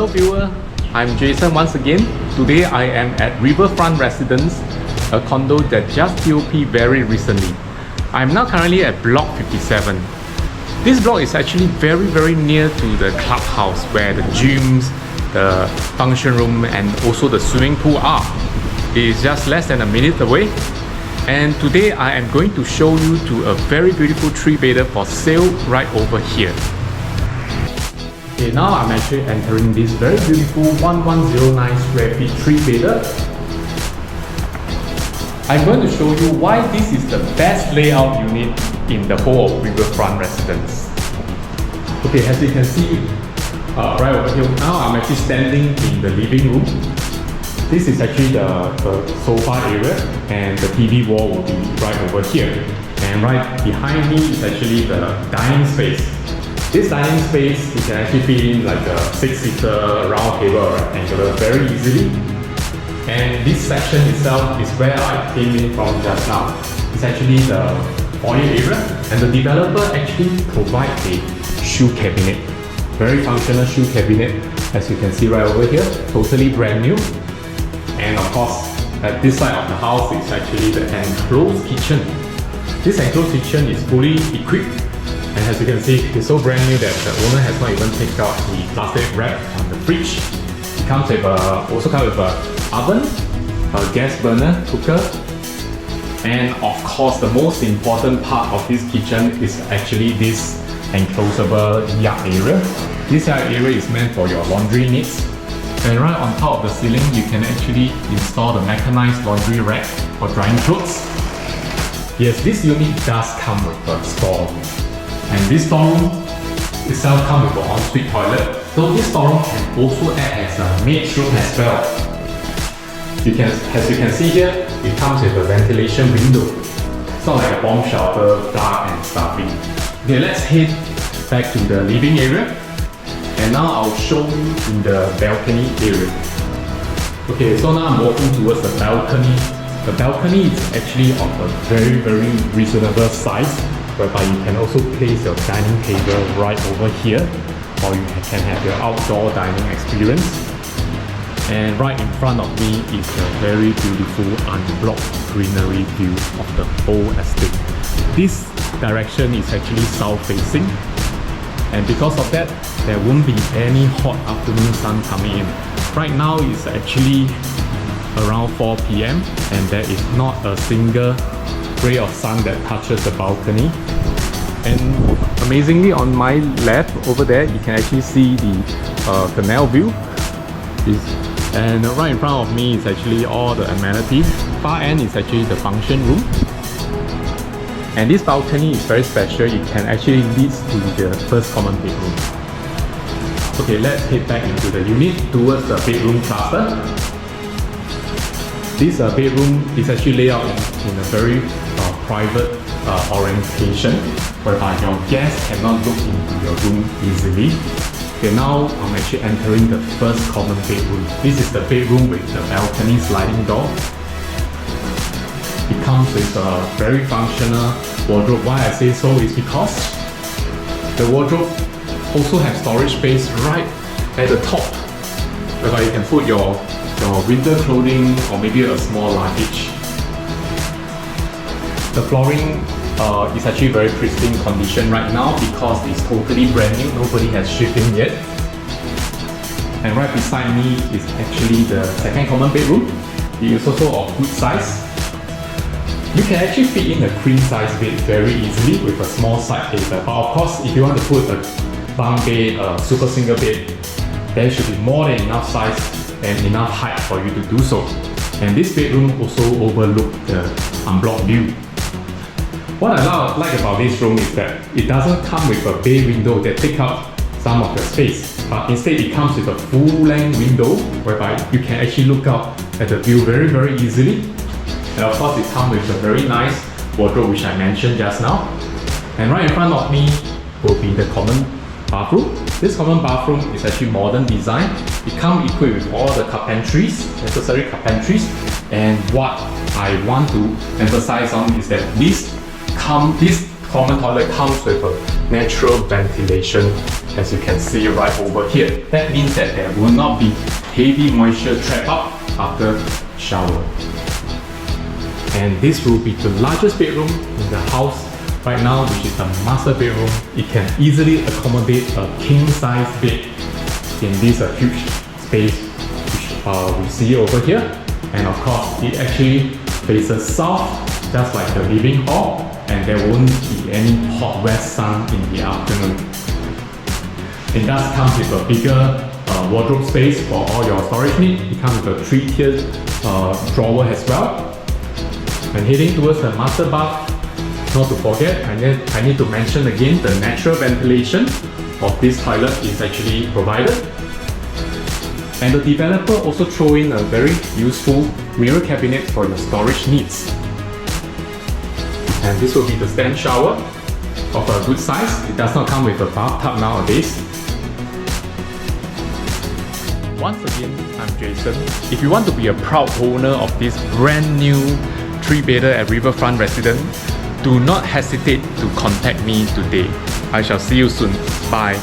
Hello viewer, I'm Jason once again. Today I am at Riverfront Residence, a condo that just POP very recently. I'm now currently at block 57. This block is actually very near to the clubhouse where the gyms, the function room and also the swimming pool are. It is just less than a minute away. And today I am going to show you to a very beautiful 3-bedder for sale right over here. Okay, now I'm actually entering this very beautiful 1109 square feet 3-bedder. I'm going to show you why this is the best layout unit in the whole of Riverfront Residence. Okay, as you can see right over here now, I'm actually standing in the living room. This is actually the sofa area and the TV wall will be right over here. And right behind me is actually the dining space. This dining space, you can actually fit in like a 6-seater round table or rectangular very easily. And this section itself is where I came in from just now. It's actually the foyer area, and the developer actually provides a shoe cabinet. Very functional shoe cabinet, as you can see right over here, totally brand new. And of course, at this side of the house is actually the enclosed kitchen. This enclosed kitchen is fully equipped, and as you can see, it's so brand new that the owner has not even taken out the plastic wrap on the fridge. It comes with also comes with an oven, a gas burner, cooker, and of course the most important part of this kitchen is actually this enclosable yard area. This yard area is meant for your laundry needs. And right on top of the ceiling, you can actually install the mechanized laundry rack for drying clothes. Yes, this unit does come with a storeroom. And this storeroom itself comes with an ensuite toilet. So this storeroom can also act as a maid's room as well. As you can see here, it comes with a ventilation window. It's not like a bomb shelter, dark and stuffy. Okay, let's head back to the living area. And now I'll show you in the balcony area. Okay, so now I'm walking towards the balcony. The balcony is actually of a very reasonable size, whereby you can also place your dining table right over here, or you can have your outdoor dining experience. And right in front of me is a very beautiful unblocked greenery view of the whole estate. This direction is actually south facing, and because of that, there won't be any hot afternoon sun coming in. Right now it's actually around 4 PM and there is not a single ray of sun that touches the balcony. And amazingly, on my left over there, you can actually see the canal view. And right in front of me is actually all the amenities. Far end is actually the function room. And this balcony is very special. It can actually lead to the first common bedroom. Okay, let's head back into the unit towards the bedroom cluster. This bedroom is actually laid out in a very private orientation, whereby your guests cannot look into your room easily. Okay, now I'm actually entering the first common bedroom. This is the bedroom with the balcony sliding door. It comes with a very functional wardrobe. Why I say so is because the wardrobe also has storage space right at the top, whereby you can put your winter clothing or maybe a small luggage. The flooring is actually very pristine condition right now because it's totally brand new. Nobody has shipped in yet. And right beside me is actually the second common bedroom. It is also of good size. You can actually fit in a queen size bed very easily with a small side table. But of course, if you want to put a bunk bed, a super single bed, there should be more than enough size and enough height for you to do so. And this bedroom also overlooks the unblocked view. What I like about this room is that it doesn't come with a bay window that takes up some of the space, but instead it comes with a full-length window whereby you can actually look out at the view very easily. And of course, it comes with a very nice wardrobe which I mentioned just now. And right in front of me will be the common bathroom. This common bathroom is actually modern design. It comes equipped with all the necessary carpentries. And what I want to emphasize on is that this common toilet comes with a natural ventilation as you can see right over here. That means that there will not be heavy moisture trapped up after shower. And this will be the largest bedroom in the house right now, which is the master bedroom. It can easily accommodate a king size bed in this huge space which we see over here. And of course, it actually faces south, just like the living hall, and there won't be any hot west sun in the afternoon. It does come with a bigger wardrobe space for all your storage needs. It comes with a 3-tiered drawer as well. And heading towards the master bath, not to forget, I need to mention again the natural ventilation of this toilet is actually provided. And the developer also throw in a very useful mirror cabinet for your storage needs. And this will be the stand shower of a good size. It does not come with a bathtub nowadays. Once again, I'm Jason. If you want to be a proud owner of this brand new 3-bedder at Riverfront residence, do not hesitate to contact me today. I shall see you soon. Bye.